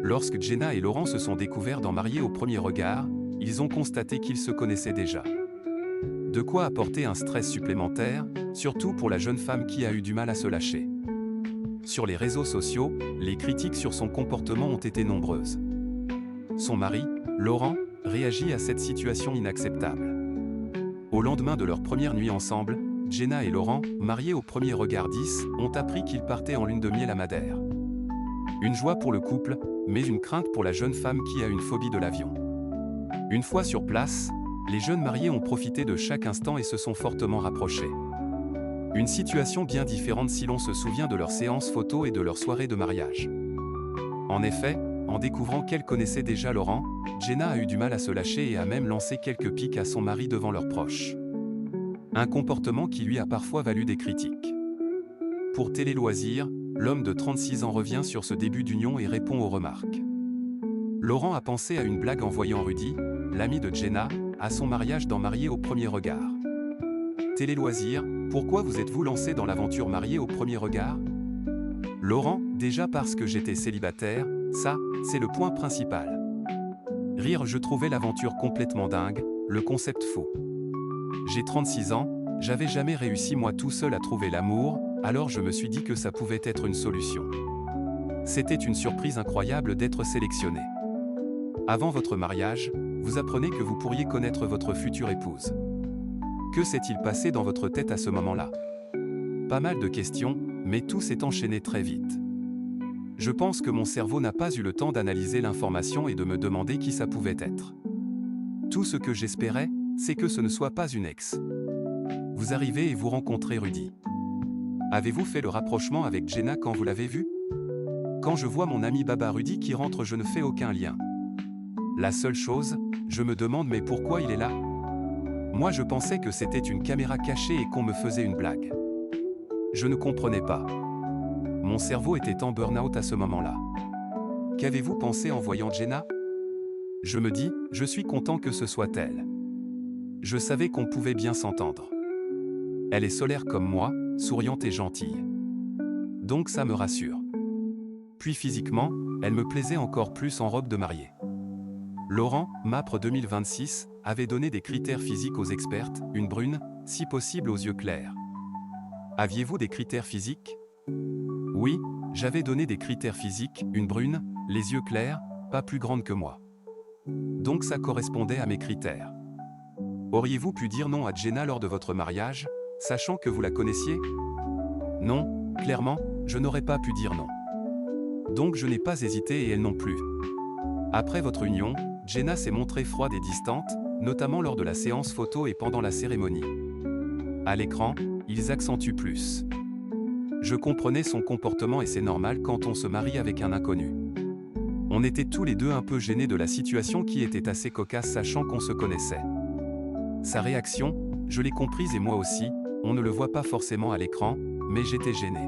Lorsque Jenna et Laurent se sont découverts dans Mariés au premier regard, ils ont constaté qu'ils se connaissaient déjà. De quoi apporter un stress supplémentaire, surtout pour la jeune femme qui a eu du mal à se lâcher. Sur les réseaux sociaux, les critiques sur son comportement ont été nombreuses. Son mari, Laurent, réagit à cette situation inacceptable. Au lendemain de leur première nuit ensemble, Jenna et Laurent, mariés au premier regard 10, ont appris qu'ils partaient en lune de miel à Madère. Une joie pour le couple, mais une crainte pour la jeune femme qui a une phobie de l'avion. Une fois sur place, les jeunes mariés ont profité de chaque instant et se sont fortement rapprochés. Une situation bien différente si l'on se souvient de leurs séances photos et de leur soirée de mariage. En effet, en découvrant qu'elle connaissait déjà Laurent, Jenna a eu du mal à se lâcher et a même lancé quelques piques à son mari devant leurs proches. Un comportement qui lui a parfois valu des critiques. Pour Télé Loisirs, l'homme de 36 ans revient sur ce début d'union et répond aux remarques. Laurent a pensé à une blague en voyant Rudy, l'ami de Jenna, à son mariage dans Mariés au premier regard. Télé Loisirs, pourquoi vous êtes-vous lancé dans l'aventure Mariés au premier regard? Laurent, déjà parce que j'étais célibataire, ça, c'est le point principal. Rire, je trouvais l'aventure complètement dingue, le concept faux. J'ai 36 ans, j'avais jamais réussi moi tout seul à trouver l'amour, alors je me suis dit que ça pouvait être une solution. C'était une surprise incroyable d'être sélectionné. Avant votre mariage, vous apprenez que vous pourriez connaître votre future épouse. Que s'est-il passé dans votre tête à ce moment-là? Pas mal de questions, mais tout s'est enchaîné très vite. Je pense que mon cerveau n'a pas eu le temps d'analyser l'information et de me demander qui ça pouvait être. Tout ce que j'espérais, c'est que ce ne soit pas une ex. Vous arrivez et vous rencontrez Rudy. Avez-vous fait le rapprochement avec Jenna quand vous l'avez vu? Quand je vois mon ami Baba Rudy qui rentre, je ne fais aucun lien. La seule chose, je me demande mais pourquoi il est là? Moi je pensais que c'était une caméra cachée et qu'on me faisait une blague. Je ne comprenais pas. Mon cerveau était en burn-out à ce moment-là. Qu'avez-vous pensé en voyant Jenna? Je me dis, je suis content que ce soit elle. Je savais qu'on pouvait bien s'entendre. Elle est solaire comme moi, souriante et gentille. Donc ça me rassure. Puis physiquement, elle me plaisait encore plus en robe de mariée. Laurent, MAPRE 2026, avait donné des critères physiques aux expertes, une brune, si possible aux yeux clairs. Aviez-vous des critères physiques? Oui, j'avais donné des critères physiques, une brune, les yeux clairs, pas plus grande que moi. Donc ça correspondait à mes critères. Auriez-vous pu dire non à Jenna lors de votre mariage, sachant que vous la connaissiez? Non, clairement, je n'aurais pas pu dire non. Donc je n'ai pas hésité et elle non plus. Après votre union, Jenna s'est montrée froide et distante, notamment lors de la séance photo et pendant la cérémonie. À l'écran, ils accentuent plus. Je comprenais son comportement et c'est normal quand on se marie avec un inconnu. On était tous les deux un peu gênés de la situation qui était assez cocasse sachant qu'on se connaissait. Sa réaction, je l'ai comprise et moi aussi, on ne le voit pas forcément à l'écran, mais j'étais gêné.